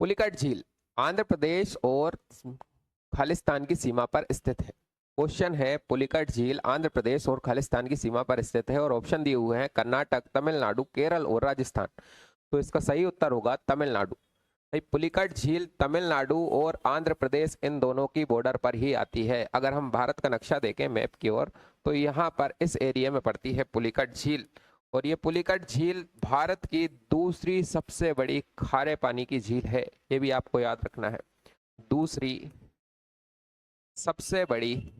पुलिकट झील आंध्र प्रदेश और खालिस्तान की सीमा पर स्थित है। क्वेश्चन है, पुलिकट झील आंध्र प्रदेश और खालिस्तान की सीमा पर स्थित है और ऑप्शन दिए हुए हैं कर्नाटक, तमिलनाडु, केरल और राजस्थान। तो इसका सही उत्तर होगा तमिलनाडु। भाई पुलिकट झील तमिलनाडु और आंध्र प्रदेश इन दोनों की बॉर्डर पर ही आती है। अगर हम भारत का नक्शा देखें मैप की ओर तो यहाँ पर इस एरिया में पड़ती है पुलिकट झील। और ये पुलिकट झील भारत की दूसरी सबसे बड़ी खारे पानी की झील है, ये भी आपको याद रखना है। दूसरी सबसे बड़ी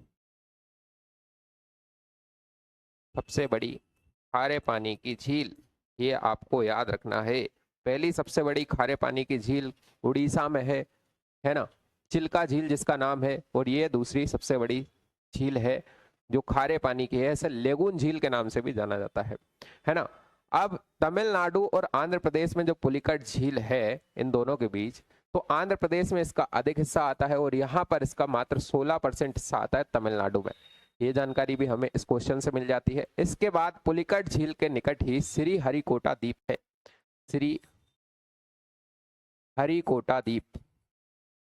खारे पानी की झील, ये आपको याद रखना है। पहली सबसे बड़ी खारे पानी की झील उड़ीसा में है ना, चिल्का झील जिसका नाम है। और ये दूसरी सबसे बड़ी झील है जो खारे पानी की है, इसे लेगून झील के नाम से भी जाना जाता है ना। अब तमिलनाडु और आंध्र प्रदेश में जो पुलिकट झील है इन दोनों के बीच, तो आंध्र प्रदेश में इसका अधिक हिस्सा आता है और यहाँ पर इसका मात्र 16% हिस्सा आता है तमिलनाडु में। ये जानकारी भी हमें इस क्वेश्चन से मिल जाती है। इसके बाद पुलिकट झील के निकट ही श्री हरिकोटा द्वीप है, श्री हरिकोटा द्वीप।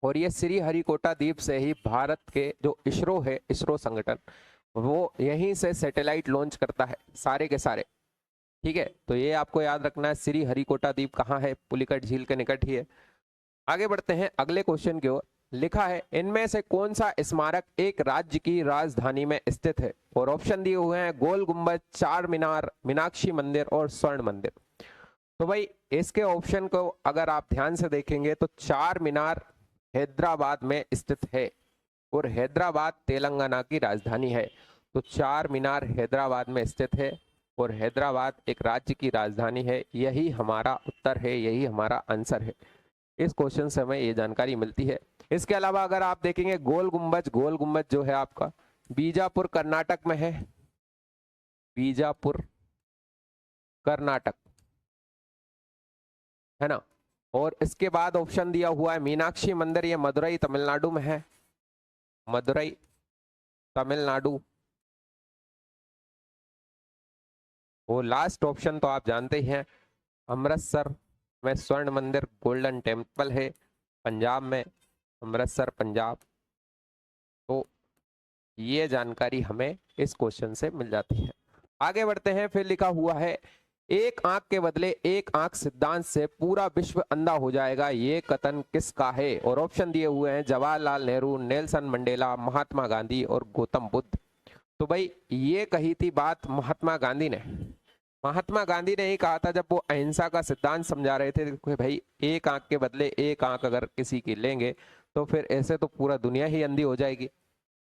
और ये श्री हरिकोटा द्वीप से ही भारत के जो इसरो है, इसरो संगठन, वो यहीं से सैटेलाइट लॉन्च करता है सारे के सारे। ठीक है, तो ये आपको याद रखना है, श्री हरिकोटा द्वीप कहाँ है, पुलिकट झील के निकट ही है। आगे बढ़ते हैं अगले क्वेश्चन की ओर। लिखा है, इनमें से कौन सा स्मारक एक राज्य की राजधानी में स्थित है। और ऑप्शन दिए हुए हैं गोल गुंबद, चार मीनार, मीनाक्षी मंदिर और स्वर्ण मंदिर। तो भाई इसके ऑप्शन को अगर आप ध्यान से देखेंगे तो चार मीनार हैदराबाद में स्थित है और हैदराबाद तेलंगाना की राजधानी है। तो चार मीनार हैदराबाद में स्थित है और हैदराबाद एक राज्य की राजधानी है। यही हमारा उत्तर है, यही हमारा आंसर है। इस क्वेश्चन से हमें ये जानकारी मिलती है। इसके अलावा अगर आप देखेंगे गोल गुंबज जो है आपका बीजापुर कर्नाटक में है, बीजापुर कर्नाटक, है ना। और इसके बाद ऑप्शन दिया हुआ है मीनाक्षी मंदिर, ये मदुरई तमिलनाडु में है, मदुरई तमिलनाडु। वो लास्ट ऑप्शन तो आप जानते ही हैं, अमृतसर में स्वर्ण मंदिर, गोल्डन टेम्पल है पंजाब में, अमृतसर पंजाब। तो ये जानकारी हमें इस क्वेश्चन से मिल जाती है। आगे बढ़ते हैं, फिर लिखा हुआ है, एक आंख के बदले एक आंख सिद्धांत से पूरा विश्व अंधा हो जाएगा, ये कथन किसका है। और ऑप्शन दिए हुए हैं जवाहरलाल नेहरू, नेल्सन मंडेला, महात्मा गांधी और गौतम बुद्ध। तो भाई ये कही थी बात महात्मा गांधी ने। महात्मा गांधी ने ही कहा था जब वो अहिंसा का सिद्धांत समझा रहे थे कि भाई एक आंख के बदले एक आंख अगर किसी की लेंगे तो फिर ऐसे तो पूरा दुनिया ही अंधी हो जाएगी।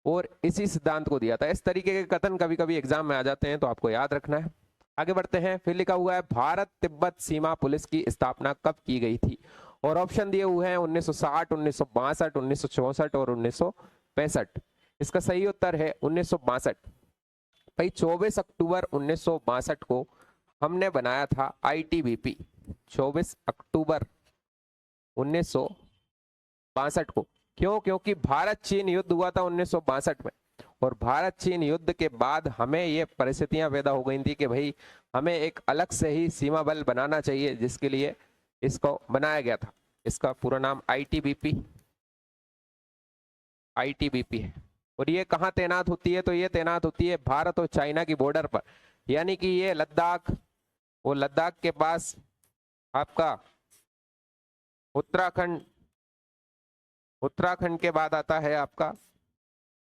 और इसी सिद्धांत को दिया था। इस तरीके के कथन कभी कभी एग्जाम में आ जाते हैं, तो आपको याद रखना है। आगे बढ़ते हैं, फिर लिखा हुआ है भारत तिब्बत सीमा पुलिस की स्थापना कब की गई थी। और ऑप्शन दिए हुए हैं 1960, 1962, 1964 और 1965। इसका सही उत्तर है 1962। भाई 24 अक्टूबर 1962 को हमने बनाया था आईटीबीपी, 24 अक्टूबर 1962 को। क्यों? क्योंकि भारत चीन युद्ध हुआ था 1962 में। और भारत चीन युद्ध के बाद हमें ये परिस्थितियां पैदा हो गई थी कि भाई हमें एक अलग से ही सीमा बल बनाना चाहिए, जिसके लिए इसको बनाया गया था। इसका पूरा नाम आईटीबीपी है। और ये कहाँ तैनात होती है? तो ये तैनात होती है भारत और चाइना की बॉर्डर पर, यानी कि ये लद्दाख, वो लद्दाख के पास आपका उत्तराखंड के बाद आता है आपका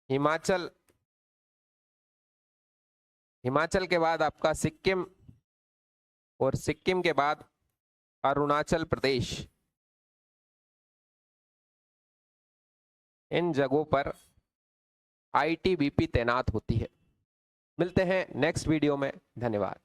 हिमाचल के बाद आपका सिक्किम, और सिक्किम के बाद अरुणाचल प्रदेश। इन जगहों पर आईटीबीपी तैनात होती है। मिलते हैं नेक्स्ट वीडियो में, धन्यवाद।